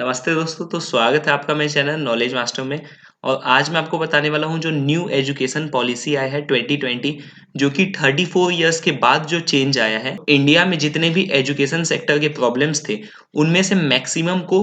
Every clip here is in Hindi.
नमस्ते दोस्तों, तो स्वागत है आपका मेरे चैनल नॉलेज मास्टर में। और आज मैं आपको बताने वाला हूँ जो न्यू एजुकेशन पॉलिसी आया है 2020, जो कि 34 इयर्स के बाद जो चेंज आया है। इंडिया में जितने भी एजुकेशन सेक्टर के प्रॉब्लम्स थे, उनमें से मैक्सिमम को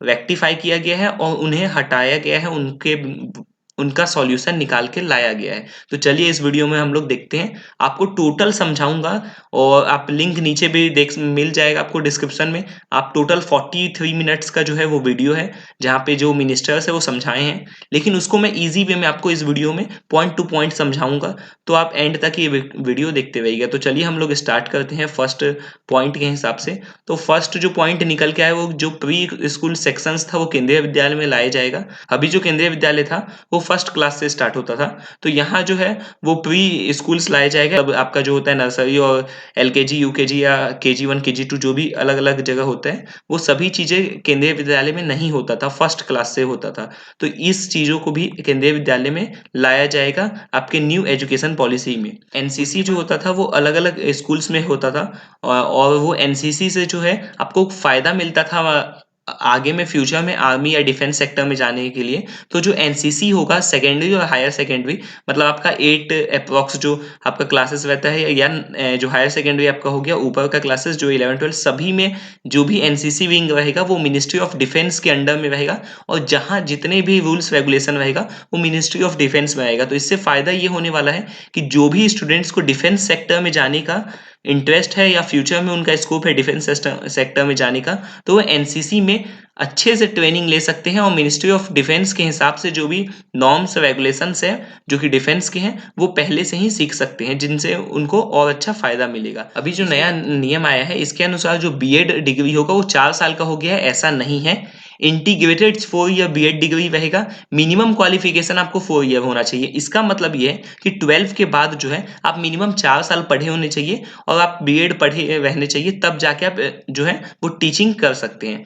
रेक्टिफाई किया गया है और उन्हें हटाया गया है, उनका सॉल्यूशन निकाल के लाया गया है। तो चलिए इस वीडियो में हम लोग देखते हैं। आपको टोटल समझाऊंगा और आप लिंक नीचे भी देख मिल जाएगा आपको डिस्क्रिप्शन में। आप टोटल 43 मिनट्स का जो है वो वीडियो है, जहाँ पे जो मिनिस्टर्स है वो समझाए हैं, लेकिन उसको मैं इजी वे में आपको इस वीडियो में पॉइंट टू पॉइंट समझाऊंगा। तो आप एंड तक ये वीडियो देखते रहिएगा। तो चलिए हम लोग स्टार्ट करते हैं फर्स्ट पॉइंट के हिसाब से। तो फर्स्ट जो पॉइंट निकल के आया वो जो प्री स्कूल सेक्शंस था वो केंद्रीय विद्यालय में लाया जाएगा। अभी जो केंद्रीय विद्यालय था वो फर्स्ट क्लास से स्टार्ट होता था, तो यहाँ जो है वो प्री स्कूल्स लाया जाएगा। अब आपका जो होता है नर्सरी और एलकेजी यूकेजी या केजी 1 केजी 2 जो भी अलग अलग जगह होता है, वो सभी चीजें केंद्रीय विद्यालय में नहीं होता था, फर्स्ट क्लास से होता था। तो इस चीजों को भी केंद्रीय विद्यालय में लाया जाएगा आपके न्यू एजुकेशन पॉलिसी में। एनसीसी जो होता था वो अलग अलग स्कूल्स में होता था, और वो एनसीसी से जो है आपको फायदा मिलता था आगे में फ्यूचर में आर्मी या डिफेंस सेक्टर में जाने के लिए। तो जो एनसीसी होगा सेकेंडरी और हायर सेकेंडरी, मतलब आपका 8 अप्रॉक्स जो आपका क्लासेस रहता है, या जो हायर सेकेंडरी आपका हो गया ऊपर का क्लासेस जो 11 12 सभी में जो भी एनसीसी विंग रहेगा वो मिनिस्ट्री ऑफ डिफेंस के अंडर में रहेगा। और जहां जितने भी रूल्स रेगुलेशन रहेगा वो मिनिस्ट्री ऑफ डिफेंस में आएगा। तो इससे फायदा ये होने वाला है कि जो भी स्टूडेंट्स को डिफेंस सेक्टर में जाने का इंटरेस्ट है या फ्यूचर में उनका स्कोप है डिफेंस सेक्टर में जाने का, तो वो एनसीसी में अच्छे से ट्रेनिंग ले सकते हैं। और मिनिस्ट्री ऑफ डिफेंस के हिसाब से जो भी नॉर्म्स रेगुलेशंस है जो कि डिफेंस के हैं, वो पहले से ही सीख सकते हैं, जिनसे उनको और अच्छा फायदा मिलेगा। अभी जो नया नियम आया है इसके अनुसार जो बीएड डिग्री होगा वो 4 साल का हो गया है, ऐसा नहीं है। इंटीग्रेटेड 4 ईयर बीएड डिग्री रहेगा। मिनिमम क्वालिफिकेशन आपको 4 ईयर होना चाहिए। इसका मतलब ये है कि 12 के बाद जो है आप मिनिमम 4 साल पढ़े होने चाहिए और आप बीएड पढ़े रहने चाहिए, तब जाके आप जो है वो टीचिंग कर सकते हैं।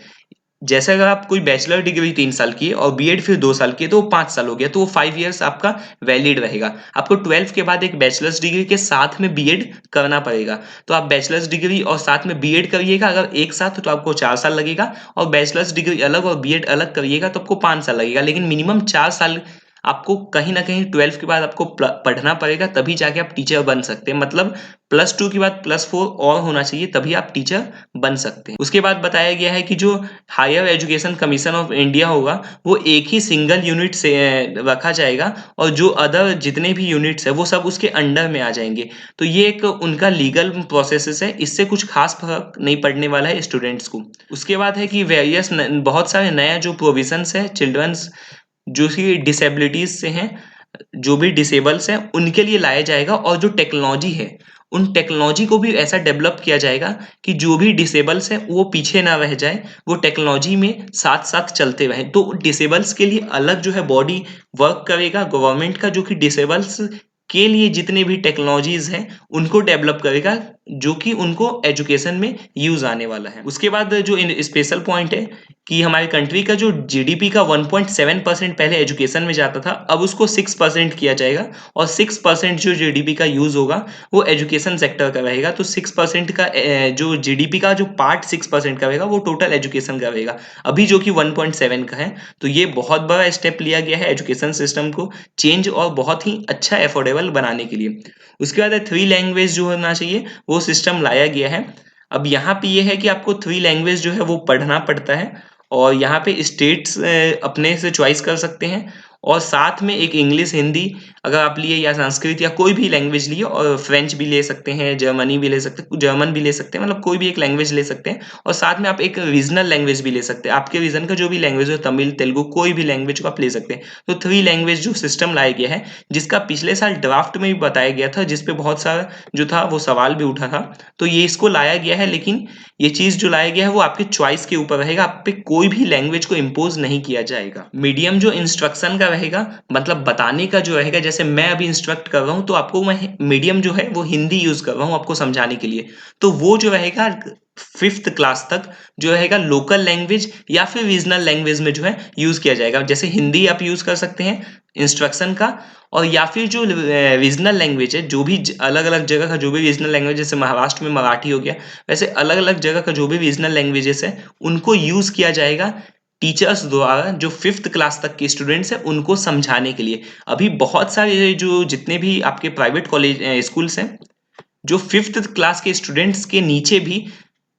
जैसे अगर आप कोई बैचलर डिग्री 3 साल की है और बीएड फिर 2 साल की है, तो वो 5 साल हो गया, तो वो 5 ईयर्स आपका वैलिड रहेगा। आपको 12 के बाद एक बैचलर्स डिग्री के साथ में बीएड करना पड़ेगा। तो आप बैचलर्स डिग्री और साथ में बीएड करिएगा, अगर एक साथ तो आपको 4 साल लगेगा, और बैचलर्स डिग्री अलग और बीएड अलग करिएगा तो आपको 5 साल लगेगा। लेकिन मिनिमम 4 साल आपको कहीं ना कहीं 12 के बाद आपको पढ़ना पड़ेगा, तभी जाके आप टीचर बन सकते हैं। मतलब +2 के बाद +4 और होना चाहिए, तभी आप टीचर बन सकते हैं। उसके बाद बताया गया है कि जो higher education commission of India होगा वो एक ही सिंगल यूनिट से रखा जाएगा, और जो अदर जितने भी यूनिट्स है वो सब उसके अंडर में आ जाएंगे। तो ये एक उनका लीगल प्रोसेस है, इससे कुछ खास फर्क नहीं पड़ने वाला है स्टूडेंट्स को। उसके बाद है कि वेरियस बहुत सारे नया जो प्रोविजंस है चिल्ड्रंस जो कि डिसेबिलिटीज से हैं, जो भी डिसेबल्स हैं उनके लिए लाया जाएगा। और जो टेक्नोलॉजी है उन टेक्नोलॉजी को भी ऐसा डेवलप किया जाएगा कि जो भी डिसेबल्स हैं वो पीछे ना रह जाए, वो टेक्नोलॉजी में साथ साथ चलते रहें। तो डिसेबल्स के लिए अलग जो है बॉडी वर्क करेगा गवर्नमेंट का, जो कि डिसेबल्स के लिए जितने भी टेक्नोलॉजीज हैं उनको डेवलप करेगा, जो कि उनको एजुकेशन में यूज आने वाला है। उसके बाद जो स्पेशल पॉइंट है कि हमारे कंट्री का जो जीडीपी का 1.7% पहले एजुकेशन में जाता था, अब उसको 6% किया जाएगा। और 6% जो जीडीपी का यूज होगा वो एजुकेशन सेक्टर का रहेगा। तो 6% का जो जीडीपी का जो पार्ट 6% का रहेगा वो टोटल एजुकेशन का रहेगा, अभी जो कि 1.7 का है। तो ये बहुत बड़ा स्टेप लिया गया है एजुकेशन सिस्टम को चेंज और बहुत ही अच्छा एफोर्डेबल बनाने के लिए। उसके बाद 3 लैंग्वेज जो होना चाहिए वो सिस्टम लाया गया है। अब यहाँ पे ये है कि आपको 3 लैंग्वेज जो है वो पढ़ना पड़ता है, और यहाँ पे स्टेट्स अपने से चॉइस कर सकते हैं। और साथ में एक इंग्लिश हिंदी अगर आप लिए, या संस्कृत या कोई भी लैंग्वेज लिए, और फ्रेंच भी ले सकते हैं, जर्मनी भी ले सकते हैं, जर्मन भी ले सकते हैं, मतलब कोई भी एक लैंग्वेज ले सकते हैं। और साथ में आप एक रीजनल लैंग्वेज भी ले सकते हैं, आपके रीजन का जो भी लैंग्वेज हो, तमिल तेलुगु कोई भी लैंग्वेज को आप ले सकते हैं। तो 3 लैंग्वेज जो सिस्टम लाया गया है, जिसका पिछले साल ड्राफ्ट में भी बताया गया था, जिसपे बहुत सारा जो था वो सवाल भी उठा था। तो ये इसको लाया गया है, लेकिन ये चीज जो लाया गया है वो आपके चॉइस के ऊपर रहेगा, आप पे कोई भी लैंग्वेज को इम्पोज नहीं किया जाएगा। मीडियम जो इंस्ट्रक्शन का रहेगा, मतलब बताने का जो रहेगा, जैसे मैं अभी इंस्ट्रक्ट कर रहा हूँ तो आपको मैं मीडियम जो है वो हिंदी यूज कर रहा हूँ आपको समझाने के लिए, तो वो जो रहेगा 5th क्लास तक जो रहेगा लोकल लैंग्वेज या फिर रीजनल लैंग्वेज में जो है यूज किया जाएगा। जैसे हिंदी आप यूज कर सकते हैं इंस्ट्रक्शन का, और या फिर जो रीजनल लैंग्वेज है, जो भी अलग अलग जगह का जो भी रीजनल लैंग्वेज, जैसे महाराष्ट्र में मराठी हो गया, वैसे अलग अलग जगह का जो भी रीजनल लैंग्वेजेस है उनको यूज किया जाएगा टीचर्स द्वारा जो 5th क्लास तक के स्टूडेंट्स हैं उनको समझाने के लिए। अभी बहुत सारे जो जितने भी आपके प्राइवेट कॉलेज स्कूल्स हैं, जो 5th क्लास के स्टूडेंट्स के नीचे भी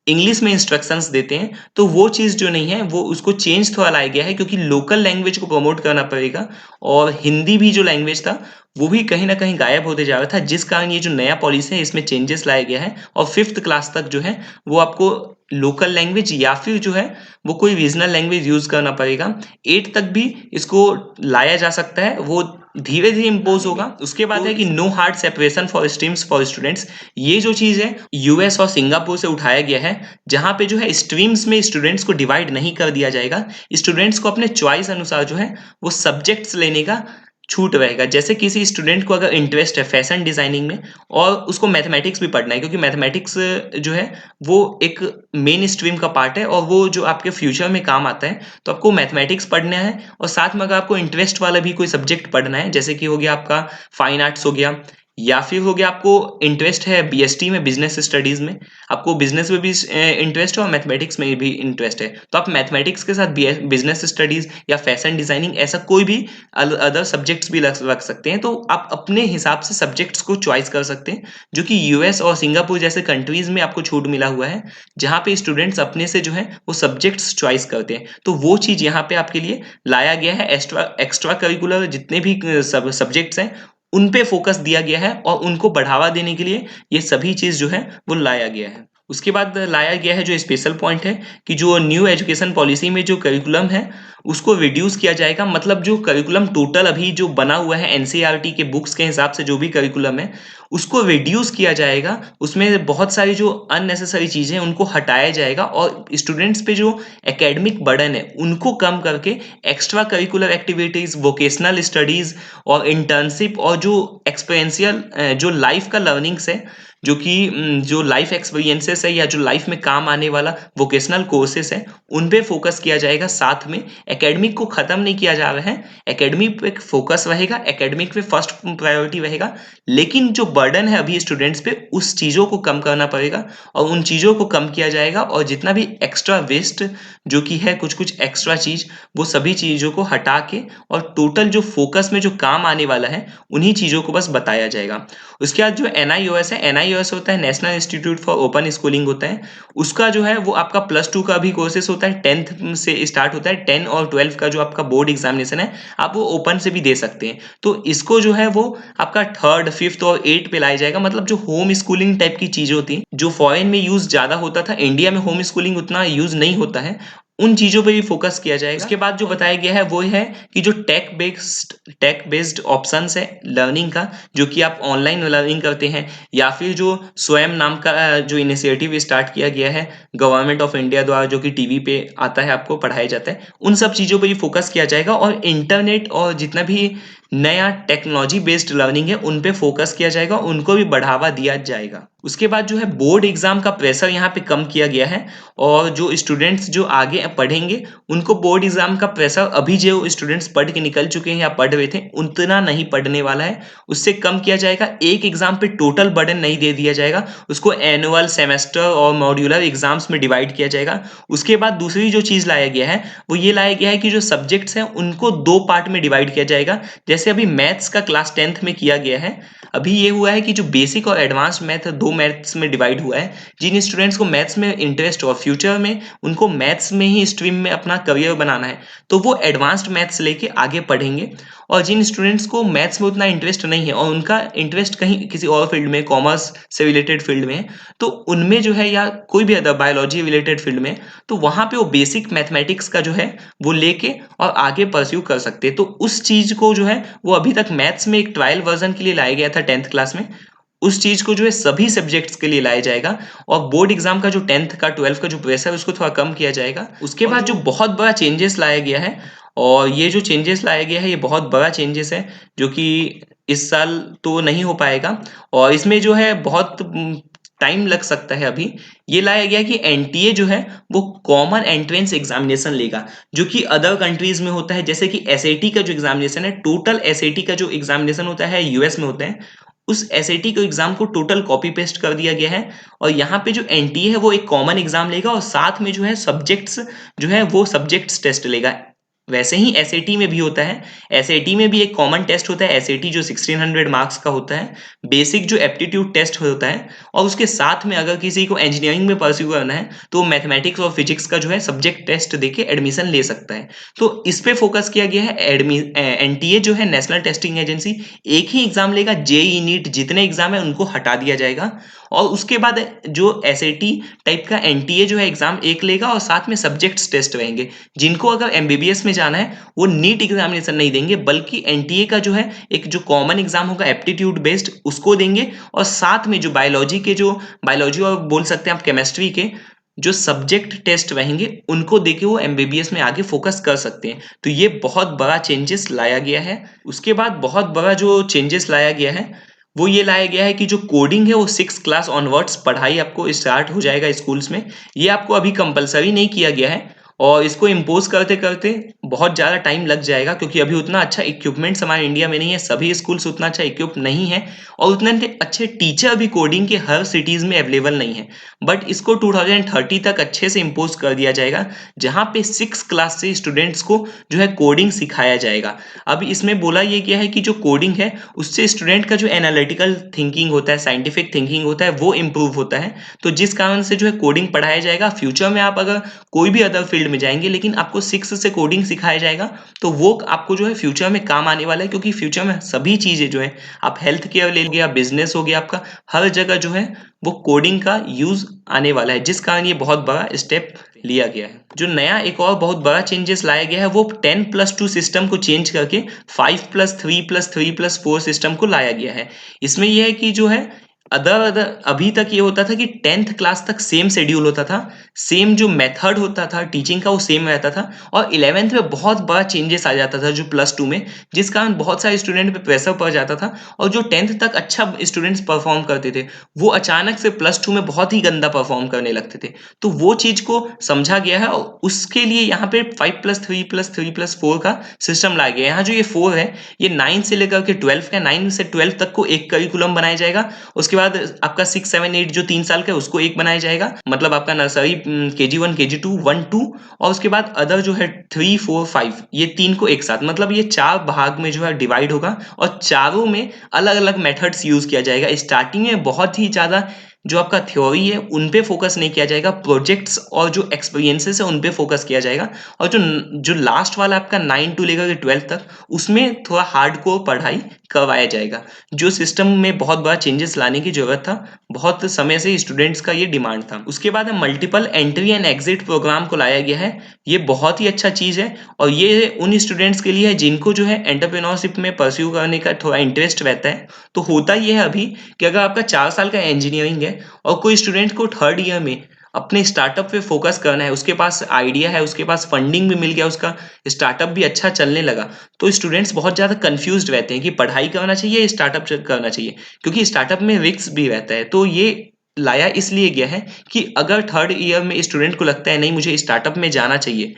इंग्लिश में इंस्ट्रक्शंस देते हैं, तो वो चीज़ जो नहीं है, वो उसको चेंज थोड़ा लाया गया है क्योंकि लोकल लैंग्वेज को प्रमोट करना पड़ेगा और हिंदी भी जो लैंग्वेज था, वो भी कहीं न कहीं गायब होते जा रहा था, जिस कारण ये जो नया पॉलिसी है, इसमें चेंजेस लाया गया है और 5th क्लास तक जो है, वो आपको लोकल लैंग्वेज या फिर जो है, वो कोई रीजनल लैंग्वेज यूज़ करना पड़ेगा। 8 तक भी इसको लाया जा सकता है, वो धीरे-धीरे इम्पोज़ होगा। उसके बाद है कि no hard separation for streams for students. ये जो चीज़ है, यूएस और सिंगापुर से उठाया गया है, जहाँ पे जो है स्ट्रीम्स में स्टूडेंट्स को डिवाइड नहीं कर दिया जाएगा। स्टूडेंट्स को अपने चॉइस अनुसार जो है, वो सब्जेक्ट्स लेने का छूट रहेगा। जैसे किसी स्टूडेंट को अगर इंटरेस्ट है फैशन डिज़ाइनिंग में और उसको मैथमेटिक्स भी पढ़ना है क्योंकि मैथमेटिक्स जो है, वो एक मेन स्ट्रीम का पार्ट है और वो जो आपके फ्यूचर में काम आता है। तो आपको मैथमेटिक्स पढ़ना है और साथ में अगर आपको इंटरेस्ट वाला भी कोई सब्जेक्ट पढ़ना है, जैसे कि हो गया आपका फाइन आर्ट्स हो गया या फिर हो गया आपको इंटरेस्ट है बीएसटी में, बिज़नेस स्टडीज़ में, आपको बिज़नेस में भी इंटरेस्ट है और मैथमेटिक्स में भी इंटरेस्ट है। तो आप मैथमेटिक्स के साथ बिज़नेस स्टडीज़ या फैशन डिज़ाइनिंग ऐसा कोई भी अदर सब्जेक्ट्स भी रख सकते हैं। तो आप अपने हिसाब से सब्जेक्ट्स को चॉइस कर सकते हैं, जो कि यूएस और सिंगापुर जैसे कंट्रीज़ में आपको छूट मिला हुआ है, जहाँ पे स्टूडेंट्स अपने से जो है वो सब्जेक्ट्स चॉइस करते हैं। तो वो चीज़ यहाँ पे आपके लिए लाया गया है। एक्स्ट्रा करिकुलर जितने भी सब्जेक्ट्स हैं, उन पे फ़ोकस दिया गया है और उनको बढ़ावा देने के लिए ये सभी चीज़ जो है वो लाया गया है। उसके बाद लाया गया है जो स्पेशल पॉइंट है कि जो न्यू एजुकेशन पॉलिसी में जो करिकुलम है, उसको रिड्यूस किया जाएगा। मतलब जो करिकुलम टोटल अभी जो बना हुआ है एनसीईआरटी के बुक्स के हिसाब से जो भी करिकुलम है, उसको रिड्यूस किया जाएगा। उसमें बहुत सारी जो अननेसेसरी चीज़ें हैं उनको हटाया जाएगा और स्टूडेंट्स पे जो एकेडमिक बर्डन है उनको कम करके extra curricular activities, vocational studies और इंटर्नशिप और जो एक्सपीरियंशियल जो लाइफ का लर्निंग्स है, जो कि जो लाइफ एक्सपीरियंसेस है या जो लाइफ में काम आने वाला वोकेशनल कोर्सेस है, उन पे फोकस किया जाएगा। साथ में एकेडमिक को ख़त्म नहीं किया जा रहा है, एकेडमिक पे फोकस रहेगा, एकेडमिक पे फर्स्ट प्रायोरिटी रहेगा। लेकिन जो बर्डन है अभी स्टूडेंट्स पे, उस चीज़ों को कम करना पड़ेगा और उन चीज़ों को कम किया जाएगा और जितना भी एक्स्ट्रा वेस्ट जो कि है कुछ-कुछ एक्स्ट्रा चीज़, वो सभी चीज़ों को हटा के और टोटल जो फोकस में जो काम आने वाला है, उन्हीं चीज़ों को बस बताया जाएगा। उसके बाद जो एनआईओएस है, एनआईओएस होता है national institute for open schooling होता है। उसका जो है वो आपका +2 का भी कोर्सेस होता है, 10th से स्टार्ट होता है। 10 और 12 का जो आपका बोर्ड एग्जामिनेशन है, आप वो ओपन से भी दे सकते हैं। तो इसको जो है वो आपका 3rd, 5th और 8th पे लाया जाएगा। मतलब जो होम स्कूलिंग टाइप की चीज़ें होती हैं, जो फॉरेन में यूज़ ज़्यादा होता था, इंडिया में होम स्कूलिंग उतना यूज़ नहीं होता है, उन चीज़ों पे भी फोकस किया जाएगा। उसके बाद जो बताया गया है वो है कि जो टेक बेस्ड ऑप्शंस है लर्निंग का, जो कि आप ऑनलाइन लर्निंग करते हैं या फिर जो स्वयं नाम का जो इनिशिएटिव स्टार्ट किया गया है गवर्नमेंट ऑफ इंडिया द्वारा, जो कि टीवी पे आता है, आपको पढ़ाया जाता है, उन सब चीज़ों पे भी फोकस किया जाएगा और इंटरनेट और जितना भी नया टेक्नोलॉजी बेस्ड लर्निंग है उन पे फोकस किया जाएगा, उनको भी बढ़ावा दिया जाएगा। उसके बाद जो है बोर्ड एग्जाम का प्रेशर यहाँ पे कम किया गया है और जो स्टूडेंट्स जो आगे पढ़ेंगे उनको बोर्ड एग्जाम का प्रेशर अभी जो स्टूडेंट्स पढ़ के निकल चुके हैं या पढ़ रहे थे उतना नहीं पढ़ने वाला है, उससे कम किया जाएगा। एक एग्जाम पे टोटल बर्डन नहीं दे दिया जाएगा, उसको एनुअल, सेमेस्टर और मॉड्यूलर एग्जाम्स में डिवाइड किया जाएगा। उसके बाद दूसरी जो चीज़ लाया गया है वो ये लाया गया है कि जो सब्जेक्ट्स हैं उनको 2 पार्ट में डिवाइड किया जाएगा। जैसे अभी मैथ्स का क्लास 10th में किया गया है, अभी ये हुआ है कि जो बेसिक और एडवांस्ड मैथ 2 मैथ्स में डिवाइड हुआ है। जिन स्टूडेंट्स को मैथ्स में इंटरेस्ट और फ्यूचर में उनको मैथ्स में ही स्ट्रीम में अपना करियर बनाना है, तो वो एडवांस्ड मैथ्स लेके आगे पढ़ेंगे। और जिन स्टूडेंट्स को मैथ्स में उतना इंटरेस्ट नहीं है और उनका इंटरेस्ट कहीं किसी और फील्ड में, कॉमर्स से रिलेटेड फील्ड में है, तो उनमें जो है या कोई भी अदर बायोलॉजी रिलेटेड फील्ड में, तो वहाँ पे वो बेसिक मैथमेटिक्स का जो है वो लेके और आगे परस्यू कर सकते हैं। तो उस चीज़ को जो है वो अभी तक मैथ्स में एक ट्रायल वर्जन के लिए लाया गया था 10th क्लास में, उस चीज़ को जो है सभी सब्जेक्ट्स के लिए लाया जाएगा और बोर्ड एग्जाम का जो 10th का 12th का जो प्रेशर है उसको थोड़ा कम किया जाएगा। उसके बाद जो बहुत बड़ा चेंजेस लाया गया है, और ये जो चेंजेस लाया गया है ये बहुत बड़ा चेंजेस है, जो कि इस साल तो नहीं हो पाएगा और इसमें जो है बहुत टाइम लग सकता है। अभी ये लाया गया कि एनटीए जो है वो कॉमन एंट्रेंस एग्जामिनेशन लेगा, जो कि अदर कंट्रीज में होता है। जैसे कि एसएटी का जो एग्जामिनेशन है, टोटल एसएटी का जो एग्जामिनेशन होता है यूएस में होता है, उस एसएटी को एग्जाम को टोटल कॉपी पेस्ट कर दिया गया है और यहाँ पे जो एनटीए है वो एक कॉमन एग्जाम लेगा और साथ में जो है सब्जेक्ट्स जो है वो सब्जेक्ट्स टेस्ट लेगा। वैसे ही एसएटी में भी होता है। एसएटी में भी एक कॉमन टेस्ट होता है, एसएटी जो 1600 मार्क्स का होता है, बेसिक जो एप्टीट्यूड टेस्ट होता है, और उसके साथ में अगर किसी को इंजीनियरिंग में परस्यू करना है तो मैथमेटिक्स और फिजिक्स का जो है सब्जेक्ट टेस्ट देके एडमिशन ले सकता है। तो इस पे फोकस किया गया है। एनटीए जो है नेशनल टेस्टिंग एजेंसी एक ही एग्जाम लेगा, जेई नीट जितने एग्जाम है उनको हटा दिया जाएगा और उसके बाद जो एसएटी टाइप का एनटीए जो है एग्जाम एक लेगा और साथ में सब्जेक्ट्स टेस्ट रहेंगे। जिनको अगर एमबीबीएस में जाना है वो नीट एग्जामिनेशन नहीं देंगे बल्कि एनटीए का जो है एक जो कॉमन एग्जाम होगा एप्टीट्यूड बेस्ड उसको देंगे और साथ में जो बायोलॉजी और बोल सकते हैं आप केमिस्ट्री के जो सब्जेक्ट टेस्ट रहेंगे उनको देके वो एमबीबीएस में आगे फोकस कर सकते हैं। तो ये बहुत बड़ा चेंजेस लाया गया है। उसके बाद बहुत बड़ा जो चेंजेस लाया गया है वो ये लाया गया है कि जो कोडिंग है वो 6 क्लास ऑनवर्ड्स पढ़ाई आपको स्टार्ट हो जाएगा स्कूल्स में। ये आपको अभी कंपलसरी नहीं किया गया है और इसको इम्पोज करते करते बहुत ज़्यादा टाइम लग जाएगा क्योंकि अभी उतना अच्छा इक्विपमेंट्स हमारे इंडिया में नहीं है, सभी स्कूल्स उतना अच्छा इक्विप नहीं है और उतने अच्छे टीचर भी कोडिंग के हर सिटीज़ में अवेलेबल नहीं है। बट इसको 2030 तक अच्छे से इम्पोज कर दिया जाएगा जहाँ पे 6 क्लास से स्टूडेंट्स को जो है कोडिंग सिखाया जाएगा। अब इसमें बोला ये गया है कि जो कोडिंग है उससे स्टूडेंट का जो एनालिटिकल थिंकिंग होता है, साइंटिफिक थिंकिंग होता है वो इम्प्रूव होता है। तो जिस कारण से जो है कोडिंग पढ़ाया जाएगा। फ्यूचर में आप अगर कोई भी अदर फील्ड में जाएंगे लेकिन आपको 6 से कोडिंग सिखाया जाएगा तो वो आपको जो है फ्यूचर में काम आने वाला है क्योंकि फ्यूचर में सभी चीज़ें जो है आप हेल्थ केयर ले लिया, बिजनेस हो गया आपका, हर जगह जो है वो कोडिंग का यूज आने वाला है जिस कारण ये बहुत बड़ा स्टेप लिया गया है। जो नया एक और बहुत बड़ा चेंजेस लाया गया है वो 10+2 सिस्टम को चेंज करके 5+3+3+4 सिस्टम को लाया गया है। इसमें यह है कि जो है अदर अदर अभी तक ये होता था कि 10th क्लास तक सेम शेड्यूल होता था, सेम जो मेथड होता था टीचिंग का वो सेम रहता था और 11th में बहुत बड़ा चेंजेस आ जाता था जो +2 में, जिस कारण बहुत सारे स्टूडेंट पे प्रेशर पड़ जाता था और जो 10th तक अच्छा स्टूडेंट्स परफॉर्म करते थे वो अचानक से +2 में बहुत ही गंदा परफॉर्म करने लगते थे। तो वो चीज़ को समझा गया है और उसके लिए यहाँ पे 5+3+3+4 का सिस्टम लाया गया है। यहाँ जो ये 4 है ये 9 से लेकर के 12 का, 9 से 12 तक को एक करिकुलम बनाया जाएगा। उसके बाद आपका 6, 7, 8 जो 3 साल का है उसको एक बनाया जाएगा, मतलब आपका नर्सरी KG1 KG2 1 2 और उसके बाद अदर जो है 3 4 5 ये 3 को एक साथ, मतलब ये 4 भाग में जो है डिवाइड होगा और चारों में अलग अलग मेथड्स यूज किया जाएगा। स्टार्टिंग में बहुत ही ज़्यादा जो आपका थ्योरी है उन पे फोकस नहीं किया जाएगा, प्रोजेक्ट्स और जो एक्सपीरियंसेस है उन पे फोकस किया जाएगा और जो जो लास्ट वाला आपका 9 टू लेकर के 12 तक उसमें थोड़ा हार्डकोर पढ़ाई करवाया जाएगा। जो सिस्टम में बहुत बड़ा चेंजेस लाने की जरूरत था, बहुत समय से स्टूडेंट्स का ये डिमांड था। उसके बाद multiple entry and exit programme को लाया गया है। ये बहुत ही अच्छा चीज़ है और ये उन स्टूडेंट्स के लिए है जिनको जो है एंटरप्रेन्योरशिप में परस्यू करने का थोड़ा इंटरेस्ट रहता है। तो होता ये है अभी कि अगर आपका 4 साल का इंजीनियरिंग है और कोई स्टूडेंट को 3rd ईयर में अपने स्टार्टअप पे फोकस करना है, उसके पास आइडिया है, उसके पास फंडिंग भी मिल गया, उसका स्टार्टअप भी अच्छा चलने लगा, तो स्टूडेंट्स बहुत ज़्यादा कंफ्यूज्ड रहते हैं कि पढ़ाई करना चाहिए या स्टार्टअप करना चाहिए, क्योंकि स्टार्टअप में रिस्क भी रहता है। तो ये लाया इसलिए गया है कि अगर 3rd ईयर में स्टूडेंट को लगता है नहीं मुझे स्टार्टअप में जाना चाहिए,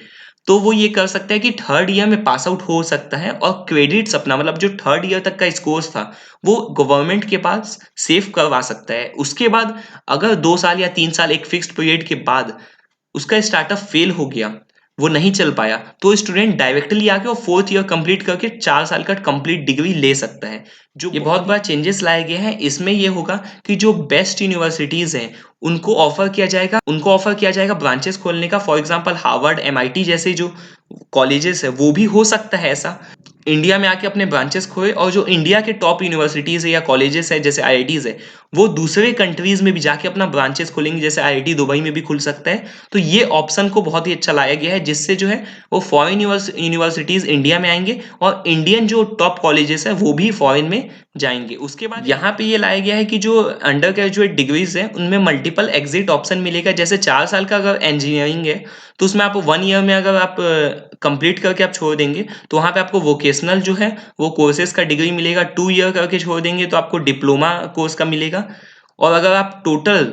तो वो ये कर सकता है कि 3rd ईयर में पास आउट हो सकता है और क्रेडिट्स अपना, मतलब जो 3rd ईयर तक का स्कोर्स था वो गवर्नमेंट के पास सेव करवा सकता है। उसके बाद अगर 2 साल या 3 साल एक फिक्स्ड पीरियड के बाद उसका स्टार्टअप फेल हो गया, वो नहीं चल पाया, तो स्टूडेंट डायरेक्टली आके और 4th ईयर कंप्लीट करके 4 साल का कंप्लीट डिग्री ले सकता है। जो ये बहुत बड़ा चेंजेस लाए गए हैं, इसमें ये होगा कि जो बेस्ट यूनिवर्सिटीज हैं उनको ऑफर किया जाएगा ब्रांचेस खोलने का। फॉर एग्जांपल हार्वर्ड, MIT जैसे जो कॉलेजेस है वो भी हो सकता है ऐसा इंडिया में आके अपने ब्रांचेस खोए और जो इंडिया के टॉप यूनिवर्सिटीज है या कॉलेजेस है जैसे IITs है वो दूसरे कंट्रीज में भी जाके अपना ब्रांचेस खोलेंगे, जैसे IIT दुबई में भी खुल सकता है। तो ये ऑप्शन को बहुत ही अच्छा लाया गया है जिससे जो है वो फॉरेन यूनिवर्सिटीज इंडिया में आएंगे और इंडियन जो टॉप कॉलेजेस है वो भी फॉरेन में जाएंगे। उसके बाद यहाँ पे ये लाया गया है कि जो अंडर ग्रेजुएट डिग्रीज है उनमें मल्टीपल एग्जिट ऑप्शन मिलेगा। जैसे 4 साल का अगर इंजीनियरिंग है तो उसमें आप 1 ईयर में अगर आप कंप्लीट करके आप छोड़ देंगे तो वहाँ पे आपको वोकेशनल जो है वो कोर्सेज का डिग्री मिलेगा। 2 ईयर करके छोड़ देंगे तो आपको डिप्लोमा कोर्स का मिलेगा और अगर आप टोटल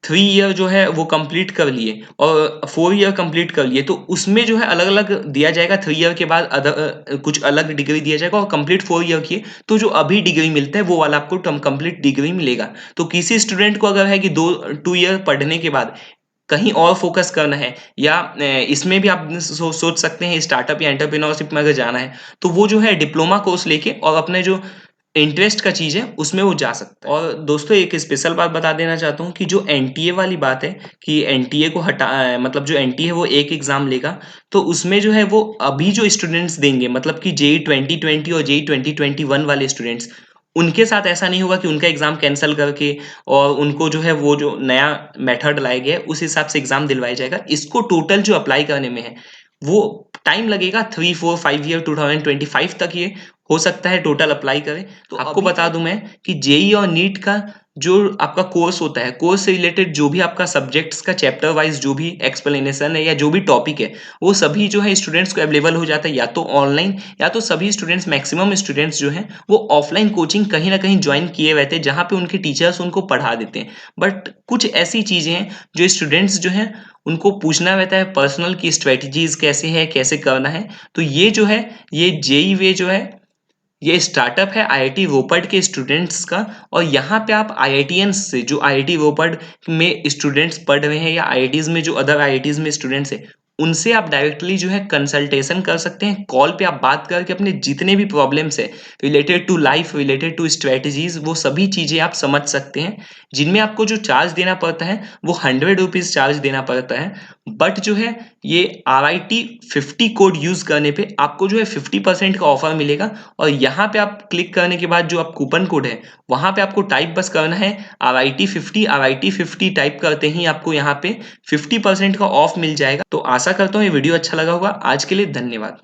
3 ईयर जो है वो कंप्लीट कर लिए और 4 ईयर कंप्लीट कर लिए, तो उसमें जो है अलग-अलग दिया जाएगा। 3 ईयर के बाद कुछ अलग डिग्री दिया जाएगा और कंप्लीट 4 ईयर किए तो जो अभी डिग्री मिलता है वो वाला आपको कंप्लीट डिग्री मिलेगा। तो किसी स्टूडेंट को अगर है कि 2 ईयर पढ़ने के बाद कहीं और फ़ोकस करना है या इसमें भी आप सोच सकते हैं स्टार्टअप या एंटरप्रेन्योरशिप में अगर जाना है, तो वो जो है डिप्लोमा कोर्स लेके और अपने जो इंटरेस्ट का चीज़ है, उसमें वो जा सकता है। और दोस्तों एक स्पेशल बात बता देना चाहता हूँ कि जो एनटीए वाली बात है कि एनटीए को मतलब जो एनटीए है वो एक एग्ज़ाम लेगा, तो उसमें जो है वो अभी जो स्टूडेंट्स देंगे मतलब कि जेईई 2020 और जेईई 2021 वाले स्टूडेंट्स, उनके साथ ऐसा नहीं होगा कि उनका एग्ज़ाम कैंसल करके और उनको जो है वो जो नया मेथड लाया गया है, उस हिसाब से एग्ज़ाम दिलवाया जाएगा। इसको टोटल जो अप्लाई करने में है, वो टाइम लगेगा 3, 4, 5 ईयर 2025 तक ये हो सकता है टोटल अप्लाई करें। तो आपको बता दूँ मैं कि जेईई और नीट का जो आपका कोर्स होता है, कोर्स से रिलेटेड जो भी आपका सब्जेक्ट्स का चैप्टर वाइज़ जो भी एक्सप्लेनेशन है या जो भी टॉपिक है, वो सभी जो है स्टूडेंट्स को अवेलेबल हो जाता है या तो ऑनलाइन या तो सभी स्टूडेंट्स मैक्सिमम स्टूडेंट्स जो हैं, वो ऑफलाइन कोचिंग कहीं न कहीं जॉइन किए रहते हैं, जहाँ पे उनके टीचर्स उनको पढ़ा देते हैं। बट कुछ ऐसी चीज़ें हैं, जो स्टूडेंट्स जो हैं, उनको पूछना रहता है पर्सनल की स्ट्रैटेजीज़ कैसे है, कैसे करना है। तो ये जो है, ये जेईई वे जो है ये स्टार्टअप है आईआईटी रोपड़ के स्टूडेंट्स का और यहाँ पे आप आईआईटियंस से जो आईआईटी रोपड़ में स्टूडेंट्स पढ़ रहे हैं या आईआईटीज़ में जो अदर आईआईटीज़ में स्टूडेंट्स हैं, उनसे आप डायरेक्टली जो है कंसल्टेशन कर सकते हैं। कॉल पे आप बात करके अपने जितने भी प्रॉब्लम्स है related to life, related to strategies वो सभी चीज़ें आप समझ सकते हैं। जिनमें आपको जो चार्ज देना पड़ता है वो ₹100 चार्ज देना पड़ता है। बट जो है ये आरआईटी 50 कोड यूज़ करने पे आपको जो है 50% का ऑफर मिलेगा और यहाँ पे आप क्लिक करने के बाद जो आप कूपन कोड है, वहाँ पे आपको टाइप बस करना है RIT50 टाइप करते ही आपको यहाँ पे 50% का ऑफ मिल जाएगा। तो आशा करता हूँ ये वीडियो अच्छा लगा होगा। आज के लिए धन्यवाद।